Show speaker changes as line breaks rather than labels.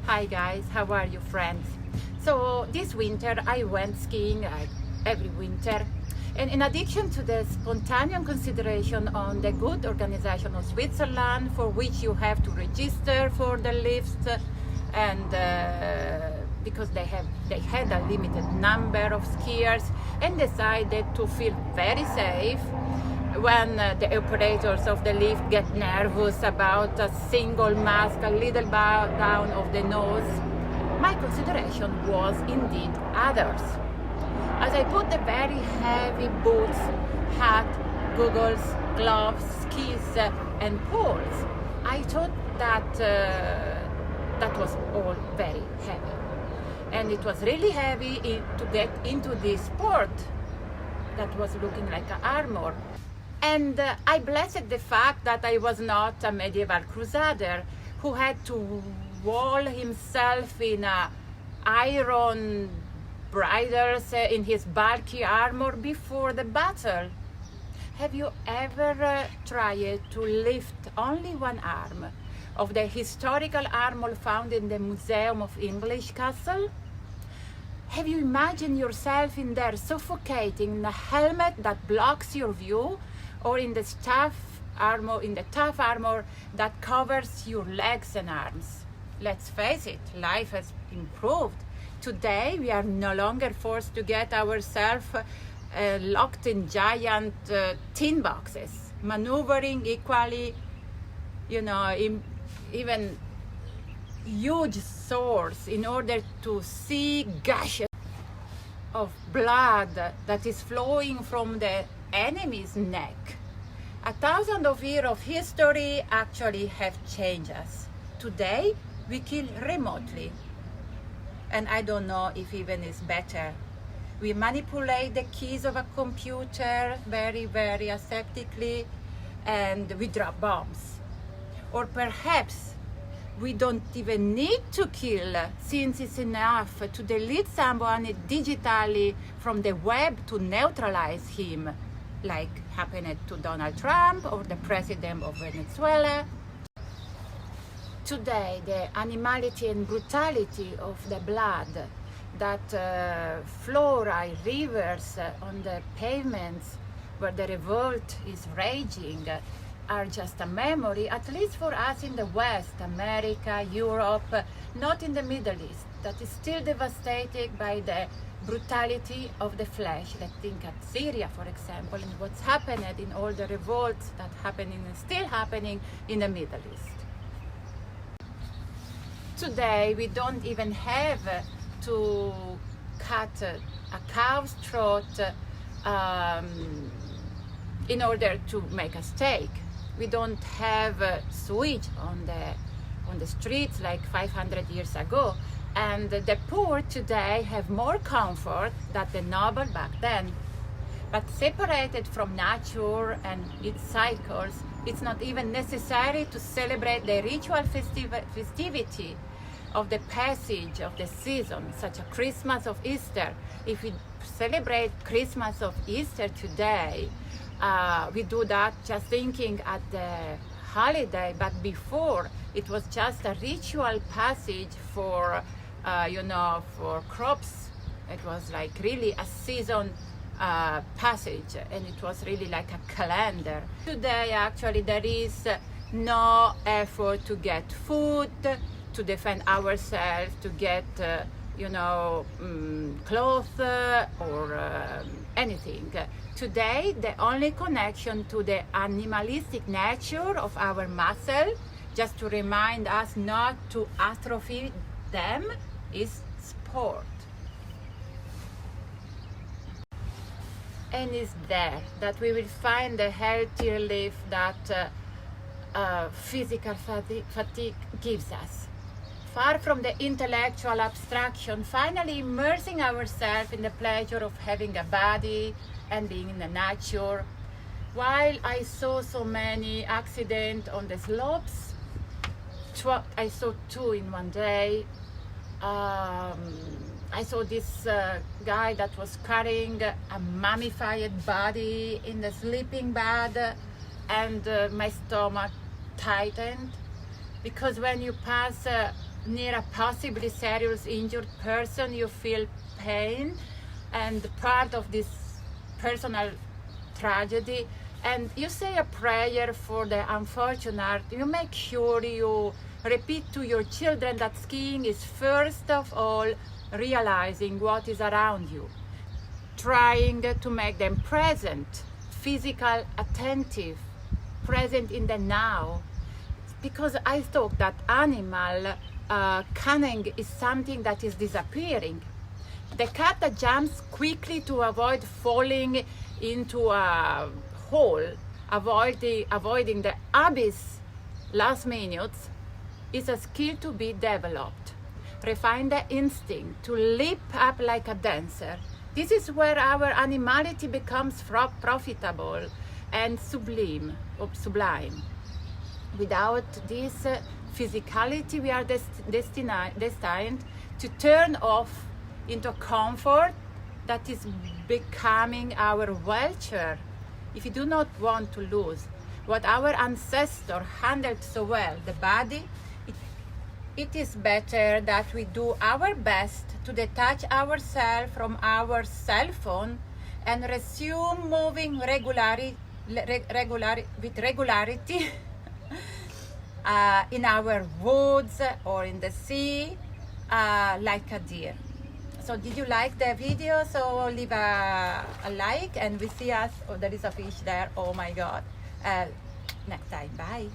Hi guys, how are you friends? So this winter I went skiing like every winter, and in addition to the spontaneous consideration on the good organization of Switzerland, for which you have to register for the lifts, and because they had a limited number of skiers, and decided to feel very safe when the operators of the lift get nervous about a single mask, a little bow down of the nose. My consideration was indeed others. As I put the very heavy boots, hat, goggles, gloves, skis, and poles, I thought that that was all very heavy. And it was really heavy to get into this sport that was looking like an armor. And I blessed the fact that I was not a medieval crusader who had to wall himself in iron bridles in his bulky armor before the battle. Have you ever tried to lift only one arm of the historical armor found in the Museum of English Castle? Have you imagined yourself in there suffocating in a helmet that blocks your view, or in the tough armor that covers your legs and arms? Let's face it, life has improved. Today we are no longer forced to get ourselves locked in giant tin boxes, maneuvering equally, even huge swords in order to see gushes of blood that is flowing from the enemy's neck. 1,000 years of history actually have changed us. Today we kill remotely, and I don't know if even it's better. We manipulate the keys of a computer very, very aseptically, and we drop bombs. Or perhaps we don't even need to kill, since it's enough to delete someone digitally from the web to neutralize him, like happened to Donald Trump or the president of Venezuela. Today, the animality and brutality of the blood that flow like rivers on the pavements where the revolt is raging are just a memory, at least for us in the West, America, Europe, not in the Middle East, that is still devastated by the brutality of the flesh. Let's think at Syria, for example, and what's happened in all the revolts that happening and still happening in the Middle East. Today, we don't even have to cut a cow's throat in order to make a steak. We don't have suidge on the streets like 500 years ago, and the poor today have more comfort than the noble back then. But separated from nature and its cycles, it's not even necessary to celebrate the ritual festivity of the passage of the season, such as Christmas or Easter. If we celebrate Christmas or Easter today, we do that just thinking at the holiday, but before it was just a ritual passage for crops. It was like really a season passage, and it was really like a calendar. Today actually there is no effort to get food, to defend ourselves, to get clothes or anything. Today, the only connection to the animalistic nature of our muscle, just to remind us not to atrophy them, is sport. And it's there that we will find the healthier life that physical fatigue gives us. Far from the intellectual abstraction, finally immersing ourselves in the pleasure of having a body and being in the nature. While I saw so many accidents on the slopes, I saw 2 in one day. I saw this guy that was carrying a mummified body in the sleeping bag, and my stomach tightened, because when you pass near a possibly serious injured person, you feel pain and part of this personal tragedy, and you say a prayer for the unfortunate. You make sure you repeat to your children that skiing is first of all realizing what is around you, trying to make them present, physical, attentive, present in the now. Because I thought that animal cunning is something that is disappearing. The cat that jumps quickly to avoid falling into a hole, avoiding the abyss last minutes, is a skill to be developed. Refine the instinct to leap up like a dancer. This is where our animality becomes profitable and sublime. Without this physicality, we are destined to turn off into comfort that is becoming our vulture. If you do not want to lose what our ancestors handled so well, the body, it is better that we do our best to detach ourselves from our cell phone and resume moving with regularity in our woods or in the sea like a deer. So did you like the video? So leave a like and we see us. Oh, there is a fish there. Oh my God. Next time. Bye.